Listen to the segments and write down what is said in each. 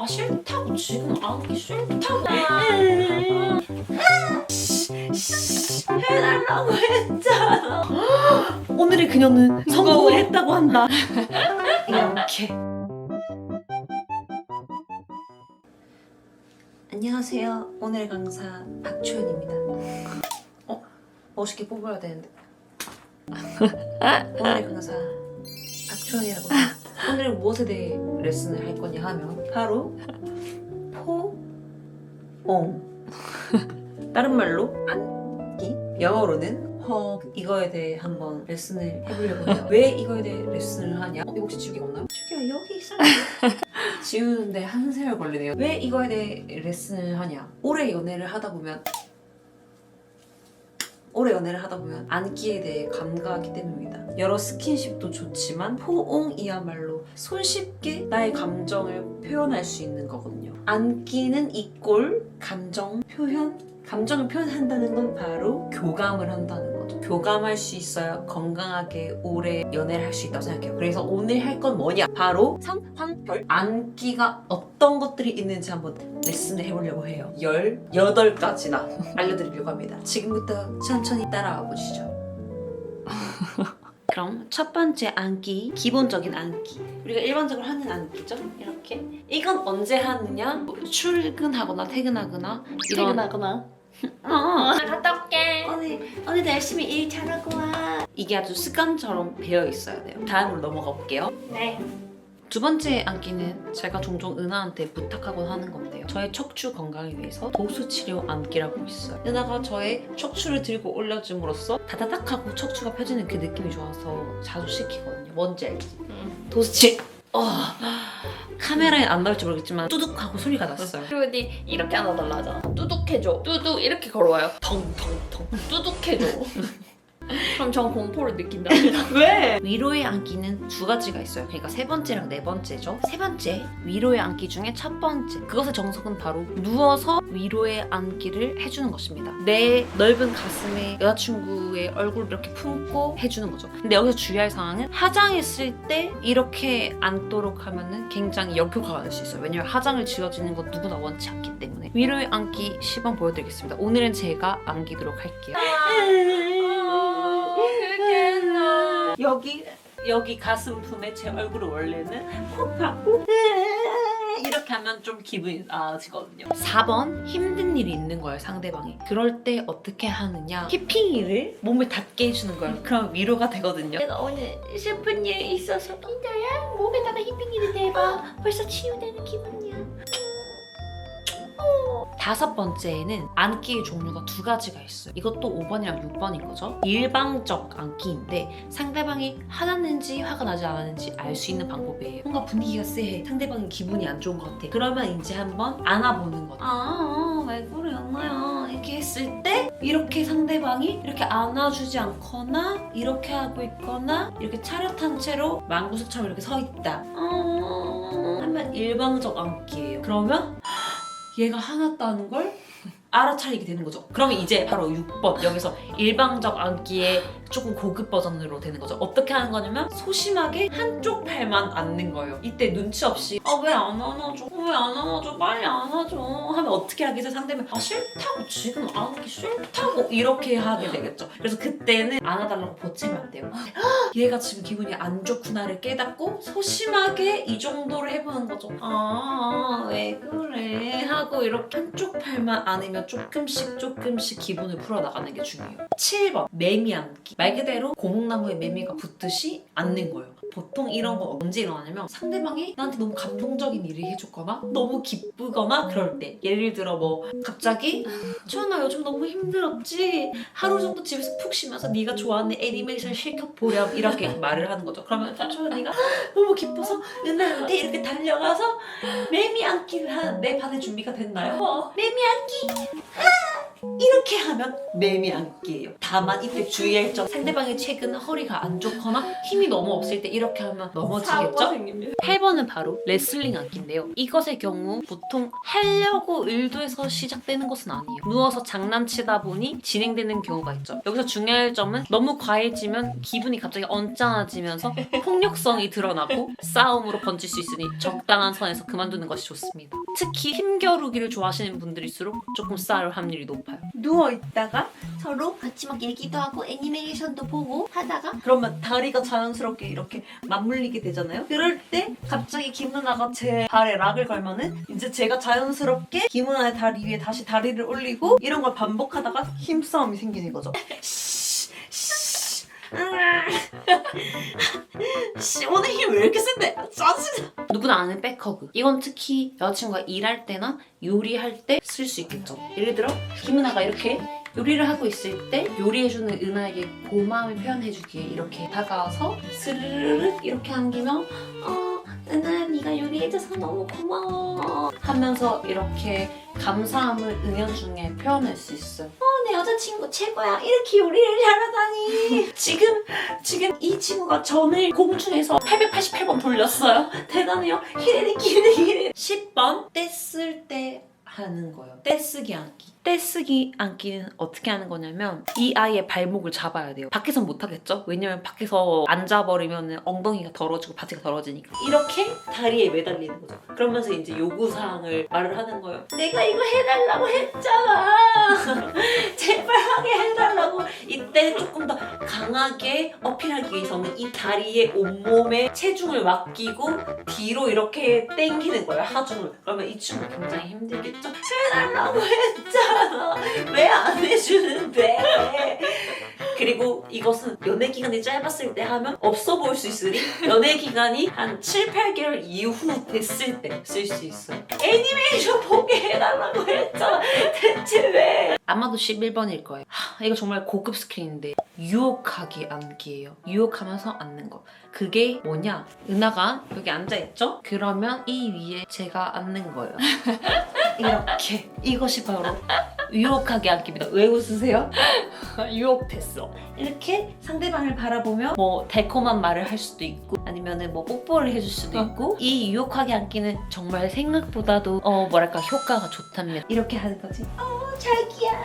아 싫다고 지금 안기 싫다고 해달라고 했잖아. 오늘의 그녀는 성공을 했다고 한다. 이렇게. 안녕하세요. 오늘 강사 박초연입니다. 멋있게 뽑아야 되는데. 오늘의 강사 박초연이라고 합니다. 오늘 무엇에 대해 레슨을 할 거냐 하면 바로 포옹. 다른 말로 안기, 영어로는 hug. 이거에 대해 한번 레슨을 해보려고 해요. 왜 이거에 대해 레슨을 하냐? 이거 혹시 지우개가 없나요? 지우개가 여기 있어요. 지우는데 한 세월 걸리네요. 왜 이거에 대해 레슨을 하냐? 오래 연애를 하다 보면 안기에 대해 감각하기 때문입니다. 여러 스킨십도 좋지만 포옹이야말로 손쉽게 나의 감정을 표현할 수 있는 거거든요. 안기는 이꼴 감정을 표현한다는 건 바로 교감을 한다는 거죠. 교감할 수 있어야 건강하게 오래 연애를 할 수 있다고 생각해요. 그래서 오늘 할 건 뭐냐? 바로 상황별 안기가 어떤 것들이 있는지 한번 레슨을 해보려고 해요. 18가지나 알려드리려고 합니다. 지금부터 천천히 따라와 보시죠. 그럼 첫 번째 안기, 기본적인 안기. 우리가 일반적으로 하는 안기죠? 이렇게. 이건 언제 하느냐? 뭐 출근하거나 퇴근하거나 갔다 올게. 오늘도 열심히 일 잘하고 와. 이게 아주 습관처럼 배어 있어야 돼요. 다음으로 넘어가 볼게요. 네. 두 번째 안기는 제가 종종 은하한테 부탁하곤 하는 건데요. 저의 척추 건강을 위해서 도수치료 안기라고 있어요. 은하가 저의 척추를 들고 올려줌으로써 다다닥하고 척추가 펴지는 그 느낌이 좋아서 자주 시키거든요. 뭔지 알지? 도수치. 카메라에 안 나올지 모르겠지만 뚜둑하고 소리가 났어요. 그리고 니 이렇게 안 하달라 하잖아. 뚜둑해줘. 뚜둑 이렇게 걸어와요. 텅텅텅. 뚜둑해줘. 그럼 전 공포를 느낀답니다. 왜? 위로의 안기는 두 가지가 있어요. 그러니까 세 번째랑 네 번째죠. 세 번째, 위로의 안기 중에 첫 번째. 그것의 정석은 바로 누워서 위로의 안기를 해주는 것입니다. 내 넓은 가슴에 여자친구의 얼굴을 이렇게 품고 해주는 거죠. 근데 여기서 주의할 상황은 화장했을 때 이렇게 앉도록 하면은 굉장히 역효과가 될 수 있어요. 왜냐면 화장을 지워지는 건 누구나 원치 않기 때문에. 위로의 안기 시범 보여드리겠습니다. 오늘은 제가 안기도록 할게요. 여기 가슴 품에 제 얼굴을 원래는 콕하고 이렇게 하면 좀 기분이 나아지거든요. 4번, 힘든 일이 있는 거예요, 상대방이. 그럴 때 어떻게 하느냐? 히핑이를 몸에 닿게 해주는 거예요. 그럼 위로가 되거든요. 내가 오늘 슬픈 일 있어서 진짜야? 목에다가 히핑이를 대봐. 벌써 치유되는 기분이야. 다섯 번째에는 안기의 종류가 두 가지가 있어요. 이것도 5번이랑 6번인 거죠. 일방적 안기인데 상대방이 화났는지 화가 나지 않았는지 알 수 있는 방법이에요. 뭔가 분위기가 쎄해. 상대방이 기분이 안 좋은 것 같아. 그러면 이제 한번 안아보는 거죠. 왜 그래 엄마야. 이렇게 했을 때 이렇게 상대방이 이렇게 안아주지 않거나 이렇게 하고 있거나 이렇게 차렷한 채로 망구석처럼 이렇게 서 있다. 하면 일방적 안기예요. 그러면 얘가 화났다는 걸 알아차리게 되는 거죠. 그러면 이제 바로 6번 여기서 일방적 안기의 조금 고급 버전으로 되는 거죠. 어떻게 하는 거냐면 소심하게 한쪽 팔만 안는 거예요. 이때 눈치 없이 왜 안 안아줘? 왜 안 안아줘? 빨리 안아줘 하면 어떻게 하겠어요? 상대방 싫다고 지금 안기 싫다고 이렇게 하게 되겠죠. 그래서 그때는 안아달라고 보채면 안 돼요. 얘가 지금 기분이 안 좋구나를 깨닫고 소심하게 이 정도를 해보는 거죠. 왜 그래 하고 이렇게 한쪽 팔만 안으면 조금씩 기분을 풀어나가는 게 중요해요. 7번 매미 안기. 말 그대로 고목나무에 매미가 붙듯이 앉는 거예요. 보통 이런 거 언제 일어나냐면 상대방이 나한테 너무 감동적인 일을 해줬거나 너무 기쁘거나 그럴 때. 예를 들어 뭐 갑자기 초연아 요즘 너무 힘들었지? 하루 정도 집에서 푹 쉬면서 네가 좋아하는 애니메이션 실컷 보렴 이렇게 말을 하는 거죠. 그러면 초연이가 너무 기뻐서 은하한테 이렇게 달려가서 매미 안기를 하는데 받을 준비가 됐나요? 매미 안기! 이렇게 하면 매미 안기예요. 다만 이때 주의할 점, 상대방이 최근 허리가 안 좋거나 힘이 너무 없을 때 이렇게 하면 사고가 넘어지겠죠? 생깁니다. 8번은 바로 레슬링 안기인데요. 이것의 경우 보통 하려고 의도해서 시작되는 것은 아니에요. 누워서 장난치다 보니 진행되는 경우가 있죠. 여기서 중요할 점은 너무 과해지면 기분이 갑자기 언짢아지면서 폭력성이 드러나고 싸움으로 번질 수 있으니 적당한 선에서 그만두는 것이 좋습니다. 특히 힘겨루기를 좋아하시는 분들일수록 조금 싸울 확률이 높아요. 누워있다가 서로 같이 막 얘기도 하고 애니메이션도 보고 하다가 그러면 다리가 자연스럽게 이렇게 맞물리게 되잖아요. 그럴 때 갑자기 김누나가 제 발에 락을 걸면은 이제 제가 자연스럽게 김누나의 다리 위에 다시 다리를 올리고 이런 걸 반복하다가 힘싸움이 생기는 거죠. 오늘 힘 왜 이렇게 센데? 짜증나. 누구나 아는 백허그. 이건 특히 여자친구가 일할 때나 요리할 때 쓸 수 있겠죠. 예를 들어 김은아가 이렇게 요리를 하고 있을 때 요리해주는 은하에게 고마움을 표현해주기에 이렇게 다가와서 스르르르 이렇게 안기면 은하야 네가 요리해줘서 너무 고마워 하면서 이렇게 감사함을 은연 중에 표현할 수 있어요. 내 여자친구 최고야. 이렇게 요리를 잘하다니. 지금 이 친구가 전을 공중에서 888번 돌렸어요. 대단해요. 히레리. 10번 떼쓸 때 하는 거예요. 떼쓰기 안기. 떼쓰기 안기는 어떻게 하는 거냐면 이 아이의 발목을 잡아야 돼요. 밖에선 못 하겠죠? 왜냐면 밖에서 앉아버리면 엉덩이가 더러지고 바지가 더러지니까. 이렇게 다리에 매달리는 거죠. 그러면서 이제 요구사항을 말을 하는 거예요. 내가 이거 해달라고 했잖아. 제발 하게 해달라고. 이때 조금 더 강하게 어필하기 위해서는 이 다리에 온몸에 체중을 맡기고 뒤로 이렇게 당기는 거예요. 하중을. 그러면 이 친구 굉장히 힘들겠죠? 해달라고 했잖아. 왜 안 해주는데? 그리고 이것은 연애 기간이 짧았을 때 하면 없어 보일 수 있으니 연애 기간이 한 7, 8개월 이후 됐을 때 쓸 수 있어요. 애니메이션 보게 해달라고 했잖아. 대체 왜? 아마도 11번일 거예요. 이거 정말 고급 스킬인데 유혹하기 안기예요. 유혹하면서 앉는 거. 그게 뭐냐? 은하가 여기 앉아있죠? 그러면 이 위에 제가 앉는 거예요. 이렇게. 이것이 바로 유혹하기 안기입니다. 왜 웃으세요? 유혹됐어. 이렇게 상대방을 바라보며 뭐 달콤한 말을 할 수도 있고 아니면은 뭐 뽀뽀를 해줄 수도 있고 이 유혹하게 안기는 정말 생각보다도 뭐랄까 효과가 좋답니다. 이렇게 하는 거지. 자기야.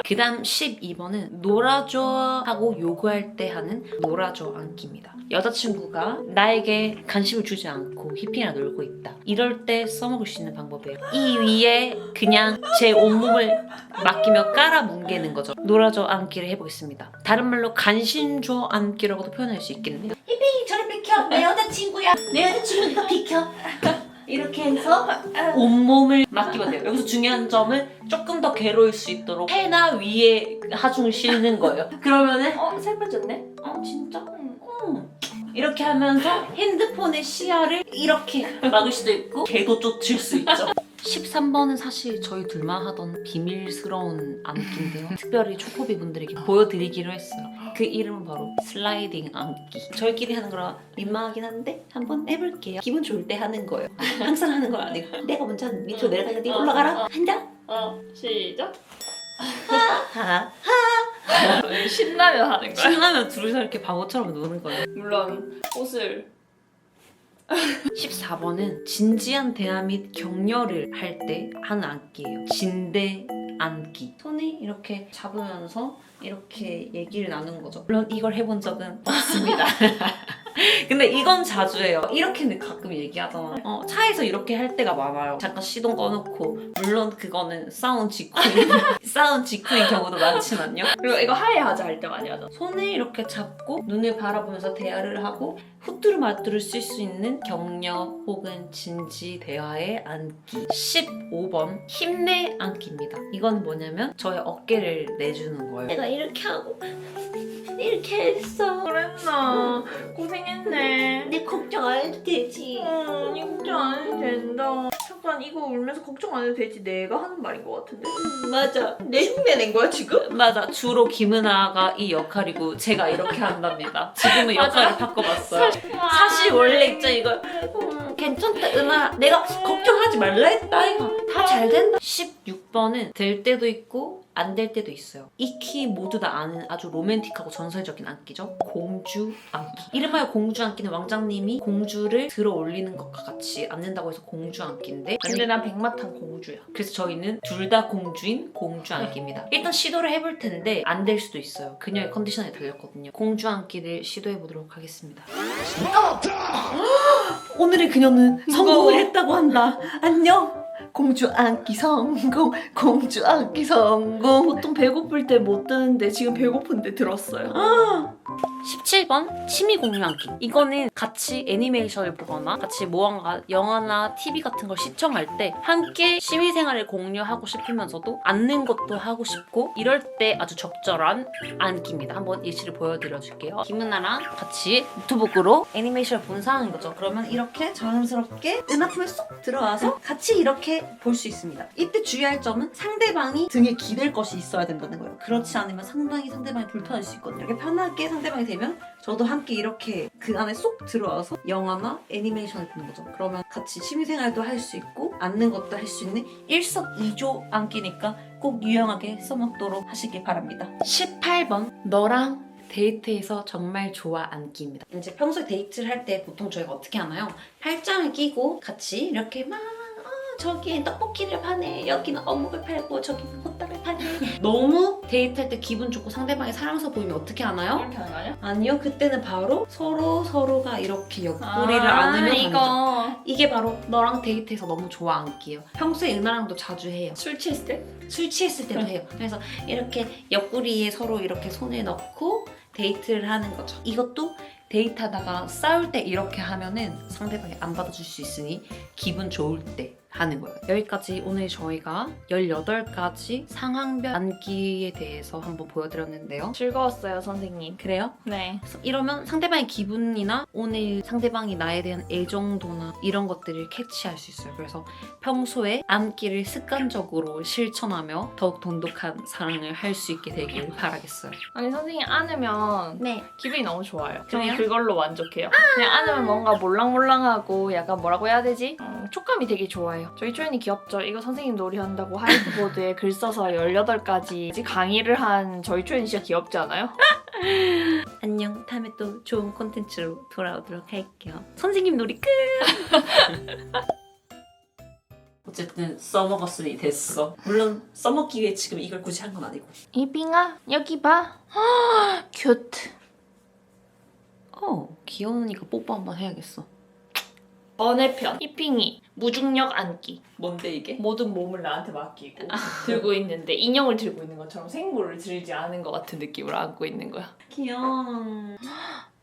그 다음 12번은 놀아줘 하고 요구할 때 하는 놀아줘 안기입니다. 여자친구가 나에게 간식을 주지 않고 휘핑이나 놀고 있다. 이럴 때 써먹을 수 있는 방법이에요. 이 위에 그냥 제 온몸을 맡기며 깔아 뭉개는 거죠. 놀아줘 안기를 해보겠습니다. 다른 말로 간신 줘 안기라고도 표현할 수 있겠네요. 이 저리 비켜. 내 여자친구야. 내 여자친구니까 비켜. 이렇게 해서 온몸을 맡기면 돼요. 여기서 중요한 점은 조금 더 괴로울 수 있도록 해나 위에 하중을 싣는 거예요. 그러면은 살 빠졌네? 진짜? 이렇게 하면서 핸드폰의 시야를 이렇게 막을 수도 있고 개도 쫓을 수 있죠. 13번은 사실 저희 둘만 하던 비밀스러운 안기인데요. 특별히 초코비 분들에게 보여드리기로 했어요. 그 이름은 바로 슬라이딩 안기. 저희끼리 하는 거라 민망하긴 한데 한번 해볼게요. 기분 좋을 때 하는 거예요. 항상 하는 건 아니고 내가 먼저 밑으로 내려가니까 네가 올라가라. 한다. 시작. 하. 신나면 하는 거야. 신나면 둘이서 이렇게 바보처럼 노는 거예요. 물론 옷을 14번은 진지한 대화 및 격려를 할 때 하는 안기예요. 진대 안기. 손을 이렇게 잡으면서 이렇게 얘기를 나누는 거죠. 물론 이걸 해본 적은 없습니다. 근데 이건 자주 해요. 이렇게 가끔 얘기하잖아. 차에서 이렇게 할 때가 많아요. 잠깐 시동 꺼놓고. 물론 그거는 싸운 직후인 경우도 많지만요. 그리고 이거 하야하자 할 때 많이 하잖아. 손을 이렇게 잡고 눈을 바라보면서 대화를 하고 후뚜루마뚜루 쓸 수 있는 격려 혹은 진지 대화의 안기. 15번 힘내 안기입니다. 이건 뭐냐면 저의 어깨를 내주는 거예요. 내가 이렇게 하고 이렇게 했어. 그랬나? 고생했네. 내 걱정 안 해도 되지. 이거 걱정 안 해도 된다. 잠깐 이거 울면서 걱정 안 해도 되지. 내가 하는 말인 것 같은데. 맞아. 내 흉내 낸 거야 지금? 맞아. 주로 김은아가 이 역할이고 제가 이렇게 한답니다. 지금은 역할을 바꿔봤어요. 사실 원래 있죠 이거. 괜찮다 은아. 내가 걱정하지 말라 했다 이거. 다 잘 된다. 16 6번은 될 때도 있고 안 될 때도 있어요. 익히 모두 다 아는 아주 로맨틱하고 전설적인 안기죠. 공주 안기. 이름하여 공주 안기는 왕자님이 공주를 들어 올리는 것과 같이 안는다고 해서 공주 안기인데 근데 난 백마탄 공주야. 그래서 저희는 둘 다 공주인 공주 안기입니다. 일단 시도를 해볼 텐데 안 될 수도 있어요. 그녀의 컨디션에 달렸거든요. 공주 안기를 시도해보도록 하겠습니다. 오늘의 그녀는 성공을 했다고 한다. 안녕. 공주 안기 성공. 공주 안기 성공. 보통 배고플 때 못 드는데 지금 배고픈데 들었어요. 17번 취미 공유 안기. 이거는 같이 애니메이션을 보거나 같이 무언가 영화나 TV 같은 걸 시청할 때 함께 취미생활을 공유하고 싶으면서도 앉는 것도 하고 싶고 이럴 때 아주 적절한 안기입니다. 한번 예시를 보여드려 줄게요. 김은아랑 같이 노트북으로 애니메이션을 본 상황인 거죠. 그러면 이렇게 자연스럽게 은하품에 쏙 들어와서 같이 이렇게 볼 수 있습니다. 이때 주의할 점은 상대방이 등에 기댈 것이 있어야 된다는 거예요. 그렇지 않으면 상당히 상대방이 불편할 수 있거든요. 이렇게 편하게 상대방이 되면 저도 함께 이렇게 그 안에 쏙 들어와서 영화나 애니메이션을 보는 거죠. 그러면 같이 취미생활도 할 수 있고 앉는 것도 할 수 있는 일석이조 안기니까 꼭 유용하게 써먹도록 하시길 바랍니다. 18번 너랑 데이트에서 정말 좋아 안기입니다. 이제 평소에 데이트를 할 때 보통 저희가 어떻게 하나요? 팔짱을 끼고 같이 이렇게 막 저기에 떡볶이를 파네, 여기는 어묵을 팔고 저기는 호떡을 파네. 너무 데이트할 때 기분 좋고 상대방이 사랑스러워 보이면 어떻게 하나요? 이렇게 하는 거 아니야? 아니요, 그때는 바로 서로가 이렇게 옆구리를 안으면 이거 이거 이게 바로 너랑 데이트에서 너무 좋아 안기예요. 평소에 은하랑도 자주 해요. 술 취했을 때? 술 취했을 때도 해요. 그래서 이렇게 옆구리에 서로 이렇게 손을 넣고 데이트를 하는 거죠. 이것도 데이트하다가 싸울 때 이렇게 하면은 상대방이 안 받아줄 수 있으니 기분 좋을 때 하는 거예요. 여기까지 오늘 저희가 18가지 상황별 안기에 대해서 한번 보여드렸는데요. 즐거웠어요, 선생님. 그래요? 네. 그래서 이러면 상대방의 기분이나 오늘 상대방이 나에 대한 애정도나 이런 것들을 캐치할 수 있어요. 그래서 평소에 안기를 습관적으로 실천하며 더욱 돈독한 사랑을 할 수 있게 되길 바라겠어요. 아니, 선생님 안으면 네. 기분이 너무 좋아요. 그래요? 저는 그걸로 만족해요. 그냥 안으면 뭔가 몰랑몰랑하고 약간 뭐라고 해야 되지? 촉감이 되게 좋아요. 저희 초연이 귀엽죠? 이거 선생님 놀이한다고 화이트보드에 글 써서 18가지 강의를 한 저희 초연이 진짜 귀엽지 않아요? 안녕. 다음에 또 좋은 콘텐츠로 돌아오도록 할게요. 선생님 놀이 끝! 어쨌든 써먹었으니 됐어. 물론 써먹기 위해 지금 이걸 굳이 한 건 아니고. 이빙아, 여기 봐. 큐트. 귀여우니까 뽀뽀 한번 해야겠어. 번외편. 이핑이 무중력 안기. 뭔데 이게? 모든 몸을 나한테 맡기고 들고 있는데 인형을 들고 있는 것처럼 생물을 들지 않은 것 같은 느낌으로 안고 있는 거야. 귀여워.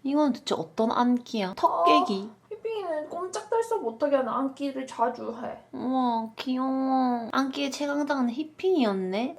이건 대체 어떤 안기야? 턱깨기. 이핑이는 꼼짝달싹 못하게 하는 안기를 자주 해. 우와 귀여워. 안기의 최강자는 히핑이었네.